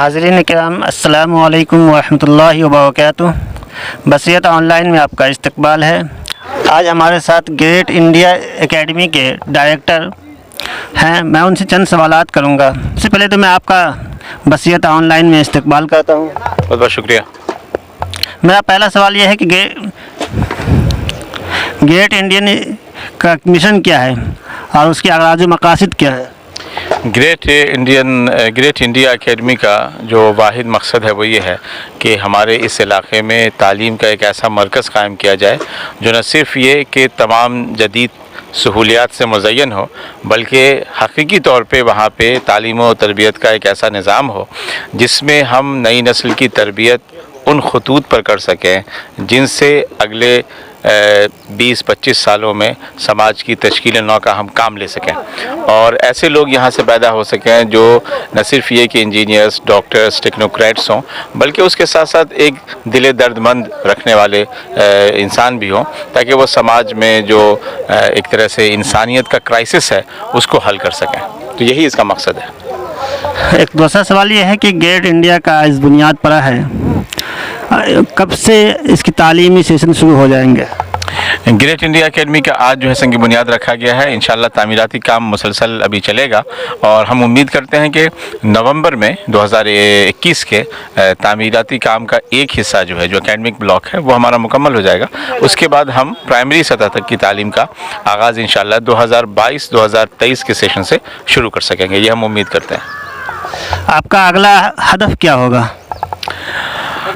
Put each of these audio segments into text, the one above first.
ناظرین کرام السلام علیکم ورحمۃ اللہ وبرکاتہ۔ بصیرت آن لائن میں آپ کا استقبال ہے۔ آج ہمارے ساتھ گریٹ انڈیا اکیڈمی کے ڈائریکٹر ہیں، میں ان سے چند سوالات کروں گا۔ اس سے پہلے تو میں آپ کا بصیرت آن لائن میں استقبال کرتا ہوں۔ بہت بہت شکریہ۔ میرا پہلا سوال یہ ہے کہ گریٹ انڈین کا مشن کیا ہے اور اس کے اغراض و مقاصد کیا ہے؟ گریٹ انڈیا اکیڈمی کا جو واحد مقصد ہے وہ یہ ہے کہ ہمارے اس علاقے میں تعلیم کا ایک ایسا مرکز قائم کیا جائے جو نہ صرف یہ کہ تمام جدید سہولیات سے مزین ہو، بلکہ حقیقی طور پہ وہاں پہ تعلیم و تربیت کا ایک ایسا نظام ہو جس میں ہم نئی نسل کی تربیت ان خطوط پر کر سکیں جن سے اگلے 20-25 سالوں میں سماج کی تشکیل نو کا ہم کام لے سکیں، اور ایسے لوگ یہاں سے پیدا ہو سکیں جو نہ صرف یہ کہ انجینئرز، ڈاکٹرز، ٹیکنوکریٹس ہوں، بلکہ اس کے ساتھ ساتھ ایک دل درد مند رکھنے والے انسان بھی ہوں، تاکہ وہ سماج میں جو ایک طرح سے انسانیت کا کرائسس ہے اس کو حل کر سکیں۔ تو یہی اس کا مقصد ہے۔ ایک دوسرا سوال یہ ہے کہ گریٹ انڈیا کا اس بنیاد پڑا ہے، کب سے اس کی تعلیمی سیشن شروع ہو جائیں گے؟ گریٹ انڈیا اکیڈمی کا آج جو ہے سنگ بنیاد رکھا گیا ہے۔ انشاءاللہ تعمیراتی کام مسلسل ابھی چلے گا، اور ہم امید کرتے ہیں کہ نومبر میں 2021 کے تعمیراتی کام کا ایک حصہ جو ہے جو اکیڈمک بلاک ہے وہ ہمارا مکمل ہو جائے گا۔ اس کے بعد ہم پرائمری سطح تک کی تعلیم کا آغاز انشاءاللہ 2022-2023 کے سیشن سے شروع کر سکیں گے، یہ ہم امید کرتے ہیں۔ آپ کا اگلا ہدف کیا ہوگا؟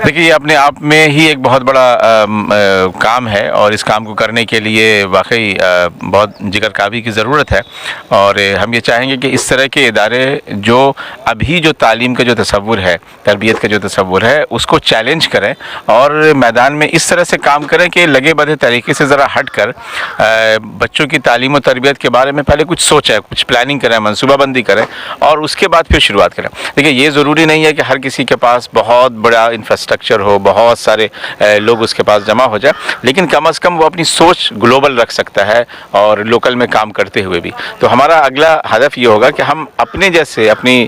دیکھیے، یہ اپنے آپ میں ہی ایک بہت بڑا کام ہے، اور اس کام کو کرنے کے لیے واقعی بہت جگر کابی کی ضرورت ہے، اور ہم یہ چاہیں گے کہ اس طرح کے ادارے جو ابھی جو تعلیم کا جو تصور ہے، تربیت کا جو تصور ہے، اس کو چیلنج کریں اور میدان میں اس طرح سے کام کریں کہ لگے بدھے طریقے سے ذرا ہٹ کر بچوں کی تعلیم و تربیت کے بارے میں پہلے کچھ سوچیں، کچھ پلاننگ کریں، منصوبہ بندی کریں، اور اس کے بعد پھر شروعات کریں۔ دیکھیے، یہ ضروری نہیں ہے کہ ہر کسی کے پاس بہت بڑا انفراسٹرکچر ہو، بہت سارے لوگ اس کے پاس جمع ہو جائے، لیکن کم از کم وہ اپنی سوچ گلوبل رکھ سکتا ہے اور لوکل میں کام کرتے ہوئے بھی۔ تو ہمارا اگلا ہدف یہ ہوگا کہ ہم اپنے جیسے اپنی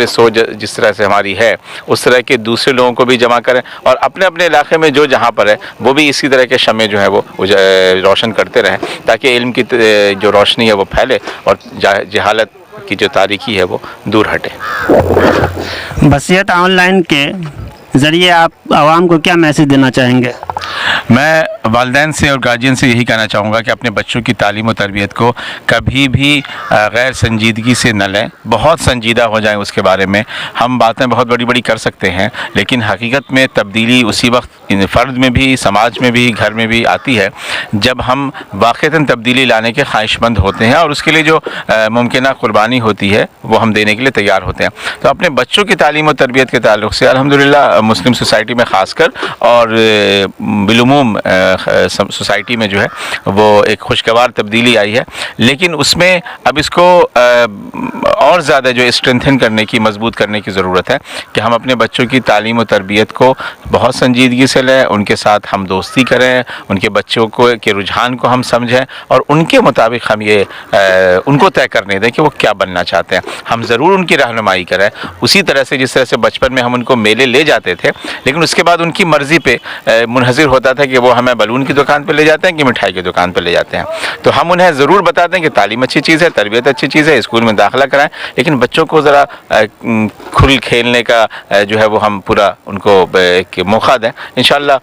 سوچ جس طرح سے ہماری ہے اس طرح کے دوسرے لوگوں کو بھی جمع کریں، اور اپنے اپنے علاقے میں جو جہاں پر ہے وہ بھی اسی طرح کے شمع جو ہے وہ روشن کرتے رہیں، تاکہ علم کی جو روشنی ہے وہ پھیلے اور جہالت کی جو تاریکی ہے وہ دور ہٹے۔ بصیرت آن لائن کے ذریعے آپ عوام کو کیا میسج دینا چاہیں گے؟ میں والدین سے اور گارجین سے یہی کہنا چاہوں گا کہ اپنے بچوں کی تعلیم و تربیت کو کبھی بھی غیر سنجیدگی سے نہ لیں، بہت سنجیدہ ہو جائیں اس کے بارے میں۔ ہم باتیں بہت بڑی بڑی کر سکتے ہیں، لیکن حقیقت میں تبدیلی اسی وقت فرد میں بھی، سماج میں بھی، گھر میں بھی آتی ہے جب ہم واقعتاً تبدیلی لانے کے خواہش مند ہوتے ہیں، اور اس کے لیے جو ممکنہ قربانی ہوتی ہے وہ ہم دینے کے لیے تیار ہوتے ہیں۔ تو اپنے بچوں کی تعلیم و تربیت کے تعلق سے الحمدللہ مسلم سوسائٹی میں خاص کر اور بالعموم سوسائٹی میں جو ہے وہ ایک خوشگوار تبدیلی آئی ہے، لیکن اس میں اب اس کو اور زیادہ جو اسٹرینتھن کرنے کی، مضبوط کرنے کی ضرورت ہے کہ ہم اپنے بچوں کی تعلیم و تربیت کو بہت سنجیدگی سے لیں، ان کے ساتھ ہم دوستی کریں، ان کے بچوں کے رجحان کو ہم سمجھیں، اور ان کے مطابق ہم یہ ان کو طے کرنے دیں کہ وہ کیا بننا چاہتے ہیں۔ ہم ضرور ان کی رہنمائی کریں اسی طرح سے جس طرح سے بچپن میں ہم ان کو میلے لے جاتے تھے، لیکن اس کے بعد ان کی مرضی پہ منحصر ہوتا تھا کہ وہ ہمیں بلون کی دکان پہ لے جاتے ہیں کہ مٹھائی کی دکان پہ لے جاتے ہیں۔ تو ہم انہیں ضرور بتاتے ہیں کہ تعلیم اچھی چیز ہے، تربیت اچھی چیز ہے، اسکول میں داخلہ کرائیں، لیکن بچوں کو ذرا کھل کھیلنے کا جو ہے وہ ہم پورا ان کو ایک موقع دیں۔ انشاءاللہ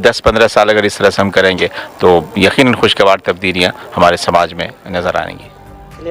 10-15 سال اگر اس طرح سے ہم کریں گے تو یقیناً خوشگوار تبدیلیاں ہمارے سماج میں نظر آئیں گی۔